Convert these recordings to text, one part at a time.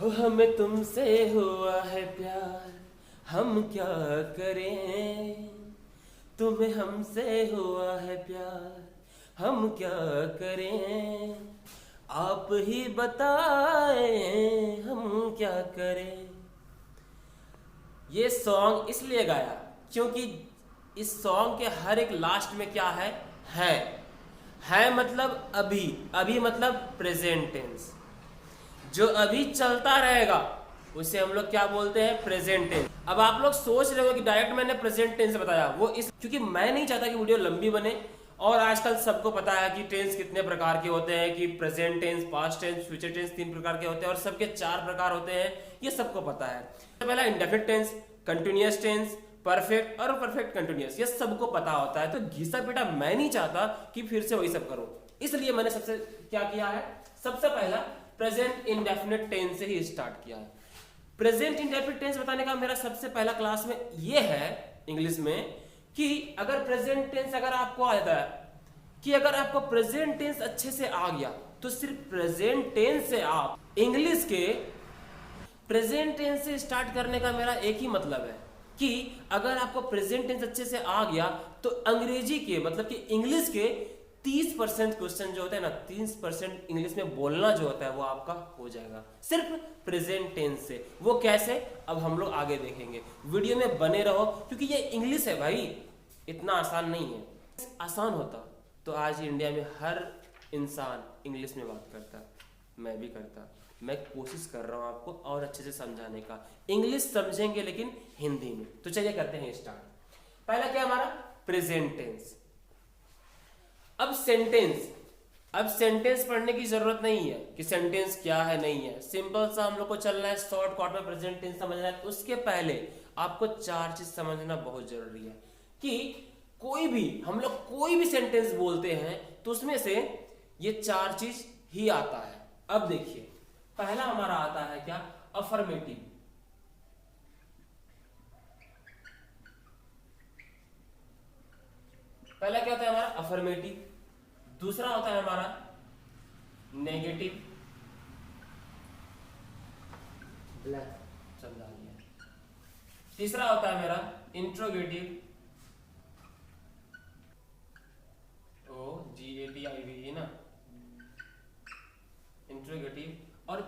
हो हमें तुमसे हुआ है प्यार, हम क्या करें। तुम्हें हमसे हुआ है प्यार, हम क्या करें। आप ही बताएं हम क्या करें। ये सॉन्ग इसलिए गाया क्योंकि इस सॉन्ग के हर एक लास्ट में क्या है मतलब अभी, अभी मतलब प्रेजेंट टेंस। जो अभी चलता रहेगा उसे हम लोग क्या बोलते हैं, प्रेजेंट टेंस। अब आप लोग सोच रहे हो कि डायरेक्ट मैंने प्रेजेंट टेंस बताया, वो इस क्योंकि मैं नहीं चाहता कि वीडियो लंबी बने। और आजकल सबको पता है कि टेंस कितने प्रकार के होते हैं, कि present tense, past tense, future tense 3 प्रकार के होते हैं और सबके 4 प्रकार होते हैं, ये सबको पता है। तो पहला indefinite tense, continuous tense, perfect और परफेक्ट कंटिन्यूअस, ये सबको पता होता है। तो घिसा पीटा मैं नहीं चाहता कि फिर से वही सब करो, इसलिए मैंने सबसे क्या किया है, सबसे पहला प्रेजेंट इंडेफिनिट टेंस से ही स्टार्ट किया है। प्रेजेंट इंडेफिनिट टेंस बताने का मेरा सबसे पहला क्लास में ये है इंग्लिश में कि अगर प्रेजेंट टेंस अगर आपको आ जाता है, कि अगर आपको प्रेजेंट टेंस अच्छे से आ गया तो सिर्फ प्रेजेंट टेंस से आप इंग्लिश के प्रेजेंट टेंस से स्टार्ट करने का मेरा एक ही मतलब है कि अगर आपको प्रेजेंट टेंस अच्छे से आ गया तो अंग्रेजी के मतलब कि इंग्लिश के 30% क्वेश्चन जो होते हैं ना, 30% इंग्लिश में बोलना जो होता है वो आपका हो जाएगा सिर्फ प्रेजेंट टेंस से। वो कैसे, अब हम लोग आगे देखेंगे। वीडियो में बने रहो क्योंकि ये इंग्लिश है भाई, इतना आसान नहीं है। आसान होता तो आज इंडिया में हर इंसान इंग्लिश में बात करता, मैं भी करता। मैं कोशिश कर रहा हूं आपको और अच्छे से समझाने का। इंग्लिश समझेंगे लेकिन हिंदी में। तो चलिए करते हैं स्टार्ट। पहला क्या हमारा, प्रेजेंट टेंस। अब सेंटेंस, अब सेंटेंस पढ़ने की जरूरत नहीं है कि सेंटेंस क्या है नहीं है, सिंपल सा हम लोग को चलना है शॉर्टकट में प्रेजेंट टेंस समझना है। उसके पहले आपको 4 चीज समझना बहुत जरूरी है कि कोई भी हम लोग कोई भी सेंटेंस बोलते हैं तो उसमें से ये 4 चीज ही आता है। अब देखिए पहला हमारा आता है क्या, अफर्मेटिव। पहला क्या होता है हमारा, अफर्मेटिव। दूसरा होता है हमारा नेगेटिव, ब्लैक चल रहा है। तीसरा होता है मेरा इंट्रोगेटिव, ओ GATIV ना, इंट्रोगेटिव। और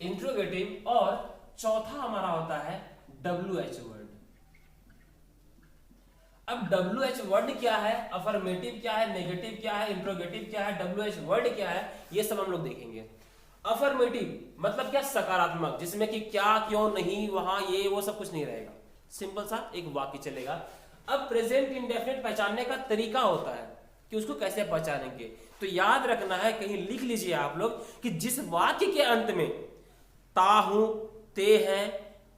इंट्रोगेटिव और चौथा हमारा होता है WH वर्ड। अब WH वर्ड क्या है, अफर्मेटिव क्या है, नेगेटिव क्या है, इंट्रोगेटिव क्या है, WH वर्ड क्या है, ये सब हम लोग देखेंगे। अफर्मेटिव मतलब क्या, सकारात्मक, जिसमें कि क्या, क्यों, नहीं, वहां, ये वो सब कुछ नहीं रहेगा, सिंपल सा एक वाक्य चलेगा। अब प्रेजेंट इंडेफिनिट पहचानने का तरीका होता है कि उसको कैसे पहचानेंगे। तो याद रखना है, कहीं लिख लीजिए आप लोग कि जिस वाक्य के अंत में ता हूं, ते हैं,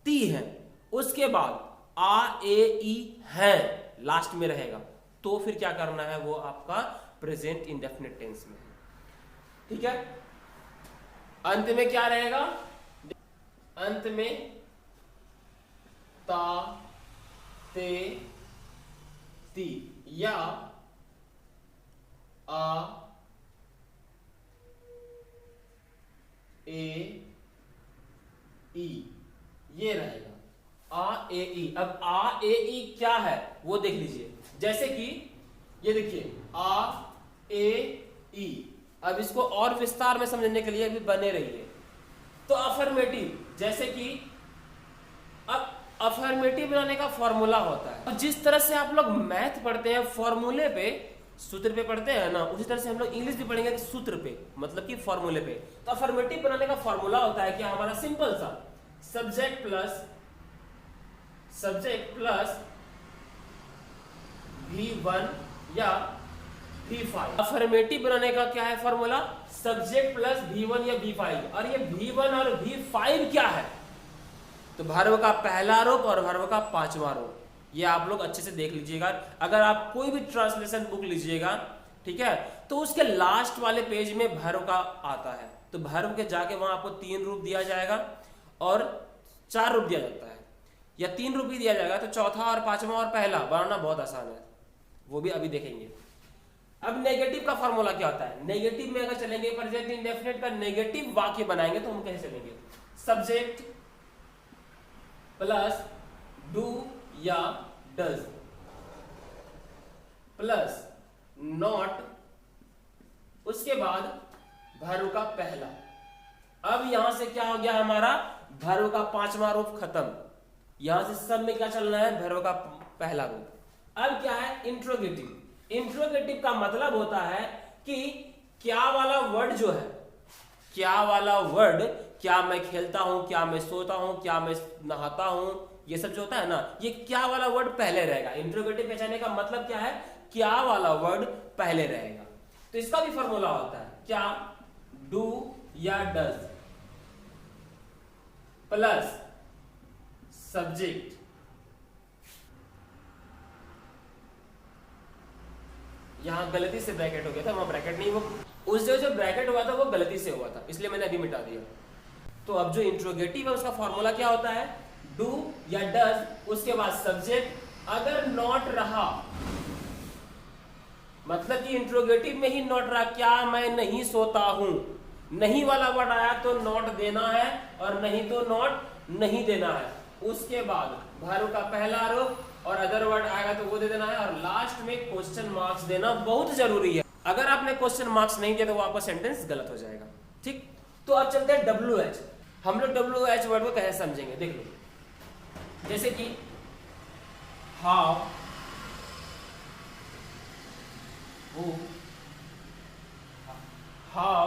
ती हैं, उसके बाद आ, ए, ई हैं लास्ट में रहेगा, तो फिर क्या करना है, वो आपका प्रेजेंट इंडेफिनिट टेंस में है। ठीक है, अंत में क्या रहेगा, अंत में ता, ते, ती या आ, ए, ई, ये रहेगा आ, ए, ई। अब आ, ए, ई क्या है वो देख लीजिए, जैसे कि ये देखिए आ, ए, ई। अब इसको और विस्तार में समझने के लिए अभी बने रहिए। तो अफर्मेटिव, जैसे कि अब अफर्मेटिव बनाने का फॉर्मूला होता है, और जिस तरह से आप लोग मैथ पढ़ते हैं फॉर्मूले पे, सूत्र पे पढ़ते हैं ना, उसी तरह से हम लोग इंग्लिश भी पढ़ेंगे सूत्र पे, मतलब कि फॉर्मूले पे। तो अफर्मेटिव बनाने का फॉर्मूला होता है क्या हमारा, सिंपल सा, सब्जेक्ट प्लस V1 या V5। अफर्मेटिव बनाने का क्या है फॉर्मूला, सब्जेक्ट प्लस V1 या V5। और ये V1 और V5 क्या है, तो वर्ब का पहला रूप और वर्ब का 5वां रूप, ये आप लोग अच्छे से देख लीजिएगा। अगर आप कोई भी ट्रांसलेशन बुक लीजिएगा, ठीक है, तो उसके लास्ट वाले पेज में वर्ब का आता है, तो वर्ब के जाके वहां आपको 3 रूप दिया जाएगा और 4 रूप दिया जाता है, या 3 रूप ही दिया जाएगा। तो चौथा और 5वां और पहला बनाना बहुत आसान है, वो भी अभी देखेंगे। अब नेगेटिव का फॉर्मूला क्या होता है? नेगेटिव में अगर चलेंगे, प्रेजेंट इंडेफिनिट का नेगेटिव वाक्य बनाएंगे तो हम कैसे चलेंगे? सब्जेक्ट प्लस डू या डज प्लस नॉट, उसके बाद वर्ब का पहला। अब यहां से क्या हो गया हमारा? वर्ब का पांचवा रूप खत्म। यहां से सब में क्या चलना है? वर्ब का पहला रूप। अब क्या है? इंट्रोगेटिव। इंट्रोगेटिव का मतलब होता है कि क्या वाला वर्ड जो है, क्या वाला वर्ड, क्या मैं खेलता हूं, क्या मैं सोता हूं, क्या मैं नहाता हूं, ये सब जो होता है ना, ये क्या वाला वर्ड पहले रहेगा। इंट्रोगेटिव पहचानने का मतलब क्या है? क्या वाला वर्ड पहले रहेगा। तो इसका भी फॉर्मूला होता है क्या? डू या डज प्लस सब्जेक्ट यहां गलती से ब्रैकेट हो गया था, वहां ब्रैकेट नहीं, वो उस जगह जो ब्रैकेट हुआ था वो गलती से हुआ था, इसलिए मैंने अभी मिटा दिया। तो अब जो इंट्रोगेटिव है उसका फॉर्मूला क्या होता है? डू या डज, उसके बाद सब्जेक्ट। अगर नॉट रहा, मतलब कि इंट्रोगेटिव में ही नॉट रहा, क्या मैं नहीं सोता हूं, नहीं वाला वर्ड आया तो नॉट देना है, और नहीं तो नॉट नहीं देना है। उसके बाद वर्ब का पहला रूप और अदर वर्ड आएगा तो वो दे देना है, और लास्ट में क्वेश्चन मार्क्स देना बहुत जरूरी है। अगर आपने क्वेश्चन मार्क्स नहीं दिया तो वो आपका सेंटेंस गलत हो जाएगा। ठीक, तो अब चलते हैं WH। हम लोग WH वर्ड को कैसे समझेंगे? देख लो, जैसे कि हाउ, हु, हाउ,